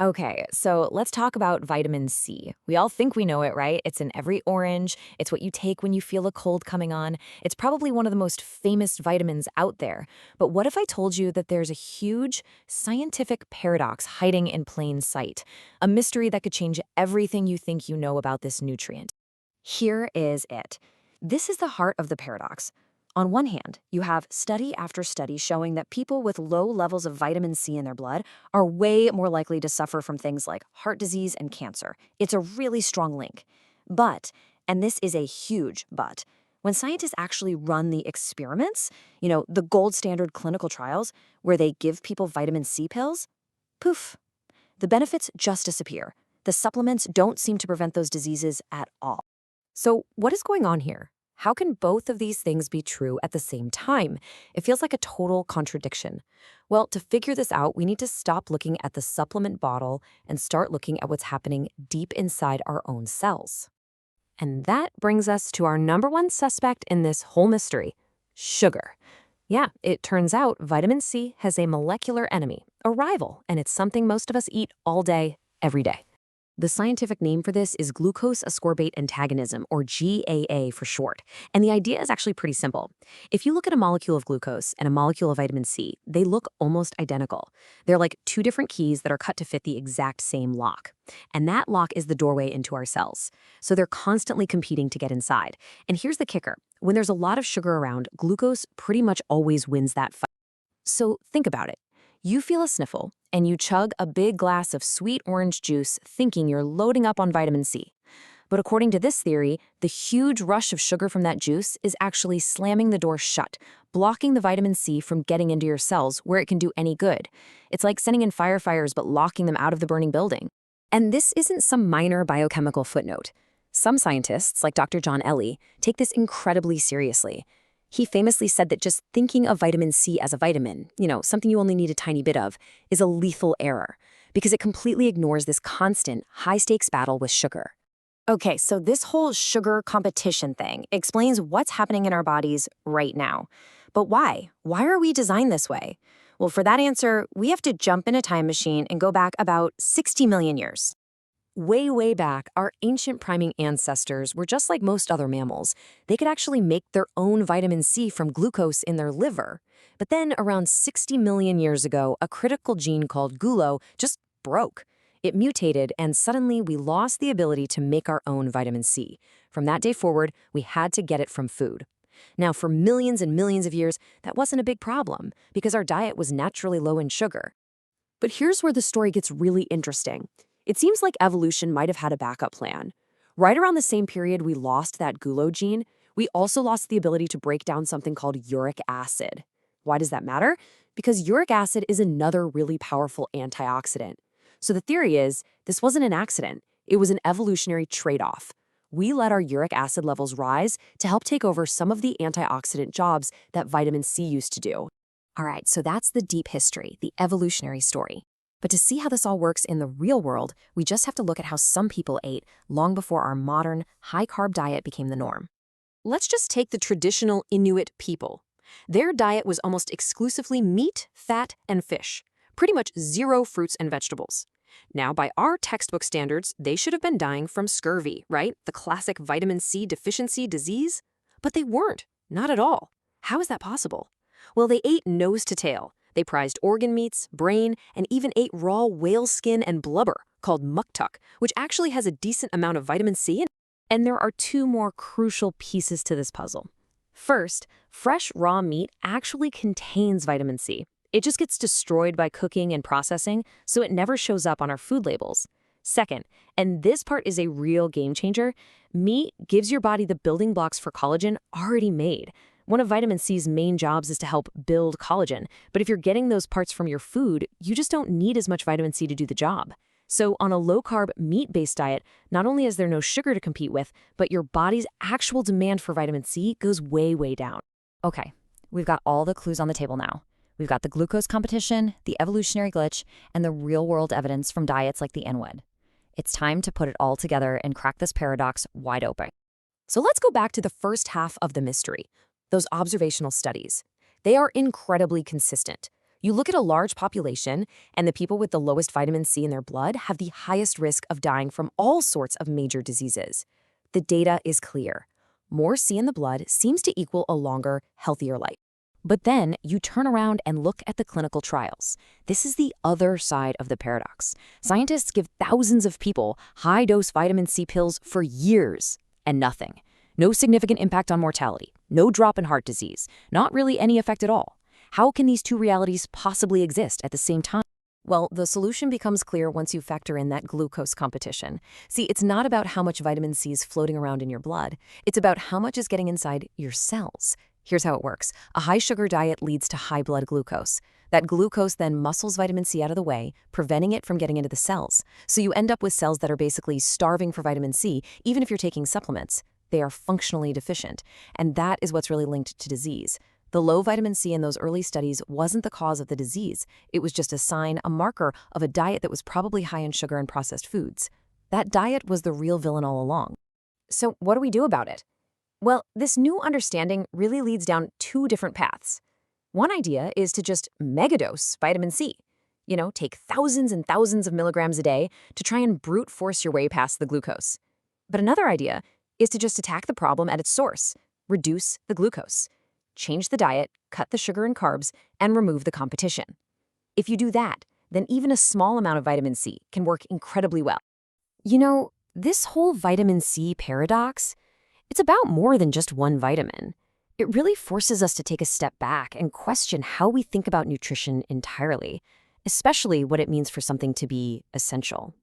Okay, so let's talk about vitamin C. We all think we know it, right? It's in every orange. It's what you take when you feel a cold coming on. It's probably one of the most famous vitamins out there. But what if I told you that there's a huge scientific paradox hiding in plain sight? A mystery that could change everything you think you know about this nutrient. Here is it. This is the heart of the paradox. On one hand, you have study after study showing that people with low levels of vitamin C in their blood are way more likely to suffer from things like heart disease and cancer. It's a really strong link. But, and this is a huge but, when scientists actually run the experiments, the gold standard clinical trials where they give people vitamin C pills, poof, the benefits just disappear. The supplements don't seem to prevent those diseases at all. So, what is going on here? How can both of these things be true at the same time? It feels like a total contradiction. Well, to figure this out, we need to stop looking at the supplement bottle and start looking at what's happening deep inside our own cells. And that brings us to our number one suspect in this whole mystery: sugar. Yeah, it turns out vitamin C has a molecular enemy, a rival, and it's something most of us eat all day, every day. The scientific name for this is glucose ascorbate antagonism, or GAA for short. And the idea is actually pretty simple. If you look at a molecule of glucose and a molecule of vitamin C, they look almost identical. They're like two different keys that are cut to fit the exact same lock. And that lock is the doorway into our cells. So they're constantly competing to get inside. And here's the kicker. When there's a lot of sugar around, glucose pretty much always wins that fight. So think about it. You feel a sniffle, and you chug a big glass of sweet orange juice thinking you're loading up on vitamin C. But according to this theory, the huge rush of sugar from that juice is actually slamming the door shut, blocking the vitamin C from getting into your cells where it can do any good. It's like sending in firefighters but locking them out of the burning building. And this isn't some minor biochemical footnote. Some scientists, like Dr. John Ellie, take this incredibly seriously. He famously said that just thinking of vitamin C as a vitamin, something you only need a tiny bit of, is a lethal error because it completely ignores this constant, high-stakes battle with sugar. Okay, so this whole sugar competition thing explains what's happening in our bodies right now. But why? Why are we designed this way? Well, for that answer, we have to jump in a time machine and go back about 60 million years. Way, way back, our ancient primate ancestors were just like most other mammals. They could actually make their own vitamin C from glucose in their liver. But then, around 60 million years ago, a critical gene called gulo just broke. It mutated, and suddenly we lost the ability to make our own vitamin C. From that day forward, we had to get it from food. Now, for millions and millions of years, that wasn't a big problem, because our diet was naturally low in sugar. But here's where the story gets really interesting. It seems like evolution might have had a backup plan. Right around the same period we lost that gulo gene, we also lost the ability to break down something called uric acid. Why does that matter? Because uric acid is another really powerful antioxidant. So the theory is, this wasn't an accident. It was an evolutionary trade-off. We let our uric acid levels rise to help take over some of the antioxidant jobs that vitamin C used to do. All right, so that's the deep history, the evolutionary story. But to see how this all works in the real world, we just have to look at how some people ate long before our modern, high-carb diet became the norm. Let's just take the traditional Inuit people. Their diet was almost exclusively meat, fat, and fish. Pretty much zero fruits and vegetables. Now, by our textbook standards, they should have been dying from scurvy, right? The classic vitamin C deficiency disease. But they weren't. Not at all. How is that possible? Well, they ate nose to tail. They prized organ meats, brain, and even ate raw whale skin and blubber, called muktuk, which actually has a decent amount of vitamin C in it. And there are two more crucial pieces to this puzzle. First, fresh raw meat actually contains vitamin C. It just gets destroyed by cooking and processing, so it never shows up on our food labels. Second, and this part is a real game changer, meat gives your body the building blocks for collagen already made. One of vitamin C's main jobs is to help build collagen, but if you're getting those parts from your food, you just don't need as much vitamin C to do the job. So on a low-carb, meat-based diet, not only is there no sugar to compete with, but your body's actual demand for vitamin C goes way, way down. Okay, we've got all the clues on the table now. We've got the glucose competition, the evolutionary glitch, and the real-world evidence from diets like the NWED. It's time to put it all together and crack this paradox wide open. So let's go back to the first half of the mystery. Those observational studies. They are incredibly consistent. You look at a large population, and the people with the lowest vitamin C in their blood have the highest risk of dying from all sorts of major diseases. The data is clear. More C in the blood seems to equal a longer, healthier life. But then you turn around and look at the clinical trials. This is the other side of the paradox. Scientists give thousands of people high-dose vitamin C pills for years, and nothing. No significant impact on mortality, no drop in heart disease, not really any effect at all. How can these two realities possibly exist at the same time? Well, the solution becomes clear once you factor in that glucose competition. See, it's not about how much vitamin C is floating around in your blood. It's about how much is getting inside your cells. Here's how it works. A high-sugar diet leads to high blood glucose. That glucose then muscles vitamin C out of the way, preventing it from getting into the cells. So you end up with cells that are basically starving for vitamin C, even if you're taking supplements. They are functionally deficient, and that is what's really linked to disease. The low vitamin C in those early studies wasn't the cause of the disease. It was just a sign, a marker of a diet that was probably high in sugar and processed foods. That diet was the real villain all along. So what do we do about it? Well, this new understanding really leads down two different paths. One idea is to just megadose vitamin C. Take thousands and thousands of milligrams a day to try and brute force your way past the glucose. But another idea is to just attack the problem at its source, reduce the glucose. Change the diet, cut the sugar and carbs, and remove the competition. If you do that, then even a small amount of vitamin C can work incredibly well. This whole vitamin C paradox, it's about more than just one vitamin. It really forces us to take a step back and question how we think about nutrition entirely, especially what it means for something to be essential.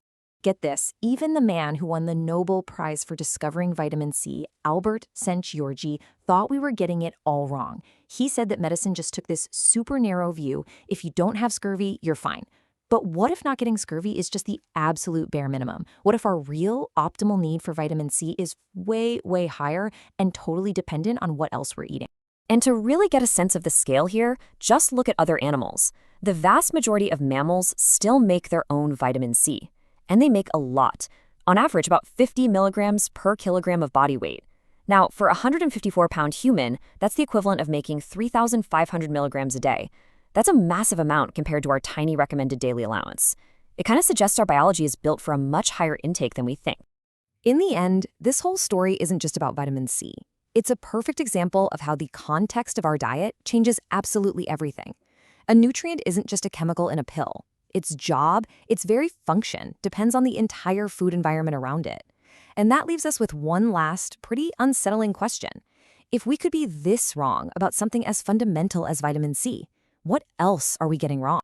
Get this, even the man who won the Nobel Prize for discovering vitamin C, Albert Szent-Györgyi, thought we were getting it all wrong. He said that medicine just took this super narrow view. If you don't have scurvy, you're fine. But what if not getting scurvy is just the absolute bare minimum? What if our real optimal need for vitamin C is way, way higher and totally dependent on what else we're eating? And to really get a sense of the scale here, just look at other animals. The vast majority of mammals still make their own vitamin C. And they make a lot. On average, about 50 milligrams per kilogram of body weight. Now, for a 154-pound human, that's the equivalent of making 3,500 milligrams a day. That's a massive amount compared to our tiny recommended daily allowance. It kind of suggests our biology is built for a much higher intake than we think. In the end, this whole story isn't just about vitamin C. It's a perfect example of how the context of our diet changes absolutely everything. A nutrient isn't just a chemical in a pill. Its job, its very function, depends on the entire food environment around it. And that leaves us with one last, pretty unsettling question. If we could be this wrong about something as fundamental as vitamin C, what else are we getting wrong?